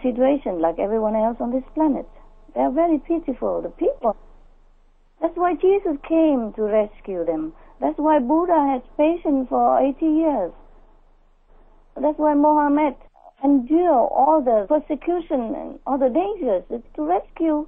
situation like everyone else on this planet. They are very pitiful, the people. That's why Jesus came to rescue them. That's why Buddha has patience for 80 years. That's why Muhammad endured all the persecution and all the dangers to rescue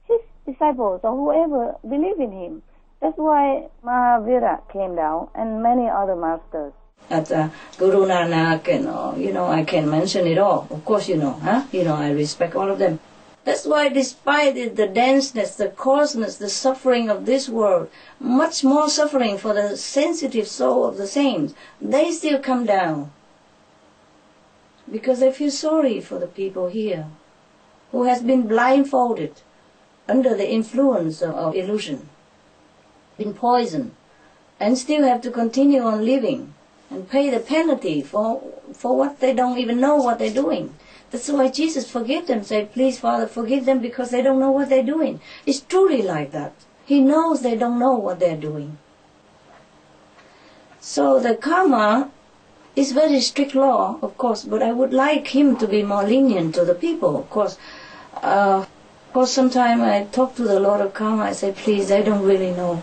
his disciples or whoever believe in him. That's why Mahavira came down and many other masters. At Guru Nanak and I can mention it all. Of course, I respect all of them. That's why despite the denseness, the coarseness, the suffering of this world, much more suffering for the sensitive soul of the saints, they still come down. Because they feel sorry for the people here who has been blindfolded under the influence of illusion, been poisoned, and still have to continue on living and pay the penalty for what they don't even know what they're doing. That's why Jesus forgave them, said, please, Father, forgive them because they don't know what they're doing. It's truly like that. He knows they don't know what they're doing. So the karma is very strict law, of course, but I would like him to be more lenient to the people, of course. Sometimes I talk to the Lord of Karma, I say, please, I don't really know.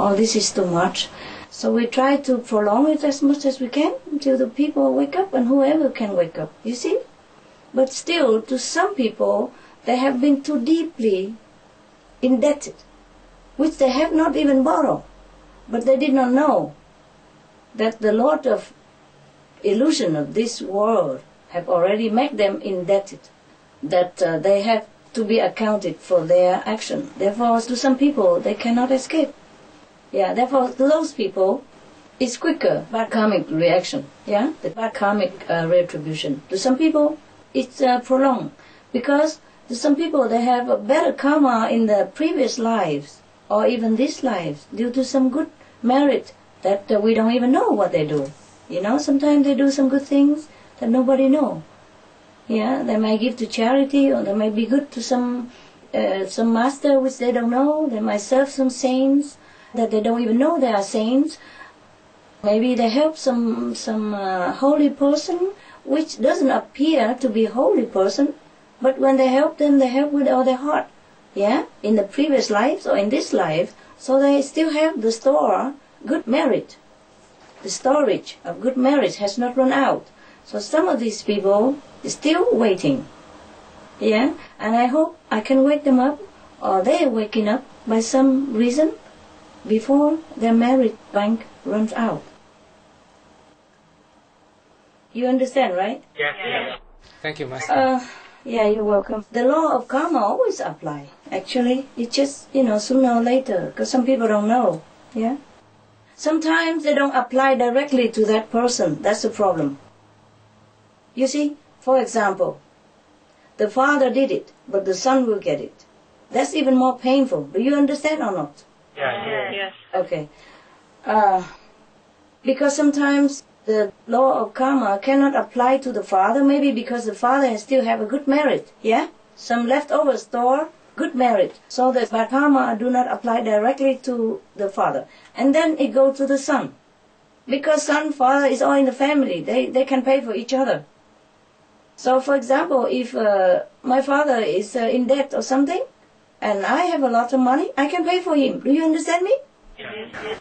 Oh, this is too much. So we try to prolong it as much as we can until the people wake up and whoever can wake up, you see? But still, to some people, they have been too deeply indebted, which they have not even borrowed. But they did not know that the Lord of illusion of this world have already made them indebted, that they have to be accounted for their action. Therefore, to some people, they cannot escape. Therefore, to those people, it's quicker, bad karmic reaction, the bad karmic retribution. To some people, it's prolonged, because to some people, they have a better karma in the previous lives, or even this life, due to some good merit that we don't even know what they do. Sometimes they do some good things that nobody knows. They might give to charity, or they might be good to some master which they don't know. They might serve some saints that they don't even know they are saints. Maybe they help some holy person which doesn't appear to be a holy person, but when they help them, they help with all their heart. In the previous lives or in this life, so they still have the store good merit. The storage of good merit has not run out. So some of these people is still waiting. And I hope I can wake them up, or they are waking up by some reason before their merit bank runs out. You understand, right? Yes. Thank you, Master. You're welcome. The law of karma always apply. Actually, it's just, sooner or later, because some people don't know. Sometimes they don't apply directly to that person. That's the problem. You see, for example, the father did it, but the son will get it. That's even more painful. Do you understand or not? Yes. Okay. Because sometimes the law of karma cannot apply to the father, maybe because the father still have a good merit, some leftover store, good merit. So the bad karma do not apply directly to the father. And then it goes to the son. Because son, father is all in the family. They can pay for each other. So for example, if my father is in debt or something, and I have a lot of money, I can pay for him. Do you understand me? Yes.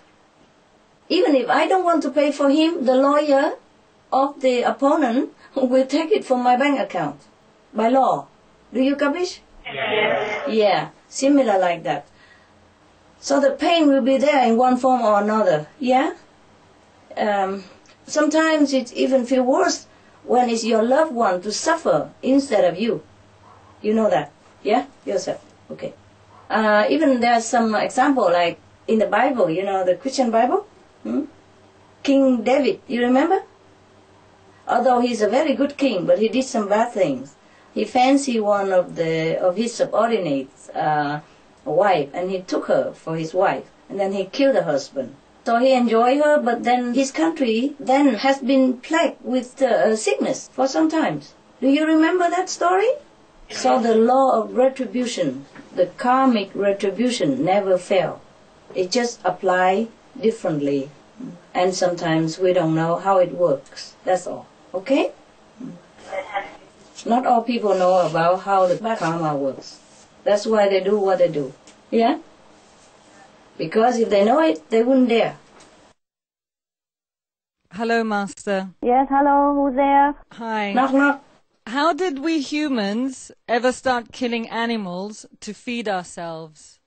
Even if I don't want to pay for him, the lawyer of the opponent will take it from my bank account by law. Do you capish? Yes. Similar like that. So the pain will be there in one form or another. Sometimes it even feels worse when it's your loved one to suffer instead of you. You know that? Yourself. Okay. Even there's some example like in the Bible, the Christian Bible. King David, you remember? Although he's a very good king, but he did some bad things. He fancied one of his subordinates' wife, and he took her for his wife, and then he killed the husband. So he enjoyed her, but then his country then has been plagued with sickness for some time. Do you remember that story? So the law of retribution, the karmic retribution, never fail. It just applies differently, and sometimes we don't know how it works. That's all. Okay? Not all people know about how the karma works. That's why they do what they do. Yeah? Because if they know it, they wouldn't dare. Hello, Master. Yes, hello, who's there? Hi. Knock, knock. How did we humans ever start killing animals to feed ourselves?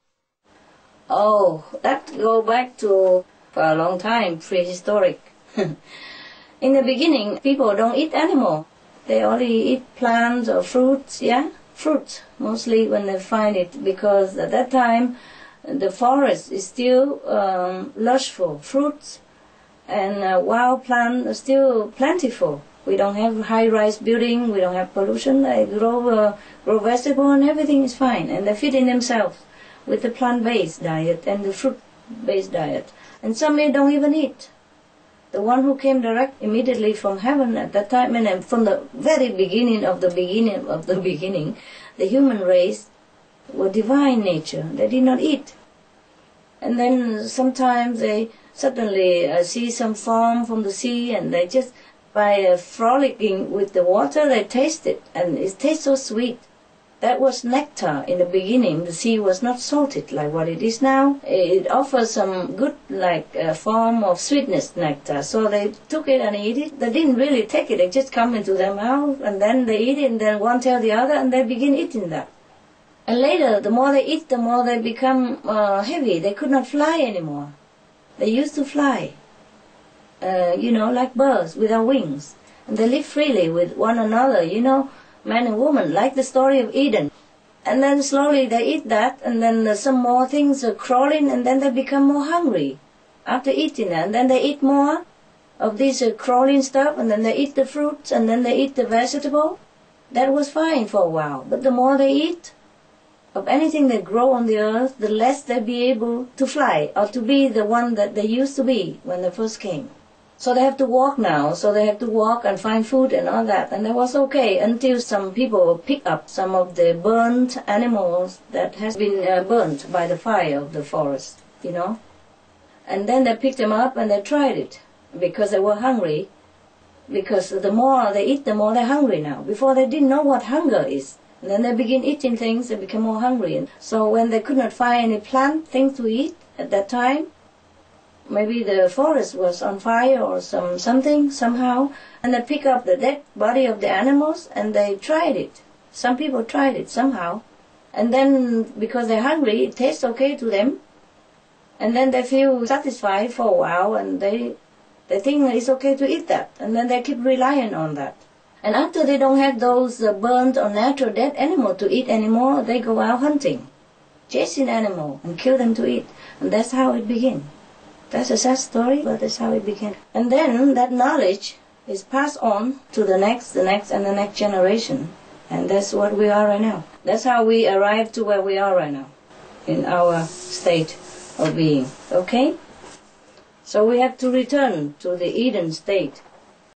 Oh, that go back to for a long time, prehistoric. In the beginning, people don't eat animal. They only eat plants or fruits, yeah? Fruits, mostly when they find it, because at that time, the forest is still lush for fruits, and wild plants are still plentiful. We don't have high-rise building, we don't have pollution. They grow vegetable and everything is fine, and they're feeding themselves with the plant-based diet and the fruit-based diet. And some don't even eat. The one who came direct immediately from heaven at that time, and from the very beginning of the beginning, the human race were divine nature. They did not eat. And then sometimes they suddenly see some form from the sea, and they just, by frolicking with the water, they taste it, and it tastes so sweet. That was nectar in the beginning. The sea was not salted like what it is now. It offers some good form of sweetness, nectar. So they took it and ate it. They didn't really take it. It just come into their mouth, and then they eat it, and then one tell the other, and they begin eating that. And later, the more they eat, the more they become heavy. They could not fly anymore. They used to fly, like birds without wings. And they live freely with one another, man and woman, like the story of Eden. And then slowly they eat that, and then some more things are crawling, and then they become more hungry after eating that. And then they eat more of this crawling stuff, and then they eat the fruits, and then they eat the vegetable. That was fine for a while. But the more they eat of anything that grow on the earth, the less they be able to fly, or to be the one that they used to be when they first came. So they have to walk now, so they have to walk and find food and all that. And that was okay until some people pick up some of the burnt animals that has been burnt by the fire of the forest, And then they picked them up and they tried it because they were hungry. Because the more they eat, the more they're hungry now. Before they didn't know what hunger is. And then they begin eating things, they become more hungry. And so when they could not find any plant things to eat at that time, maybe the forest was on fire or something somehow, and they pick up the dead body of the animals and they tried it. Some people tried it somehow, and then because they're hungry, it tastes okay to them, and then they feel satisfied for a while, and they think it's okay to eat that, and then they keep relying on that. And after they don't have those burnt or natural dead animal to eat anymore, they go out hunting, chasing animal and kill them to eat, and that's how it begins. That's a sad story, but that's how it began. And then that knowledge is passed on to the next, and the next generation. And that's what we are right now. That's how we arrive to where we are right now, in our state of being. Okay? So we have to return to the Eden state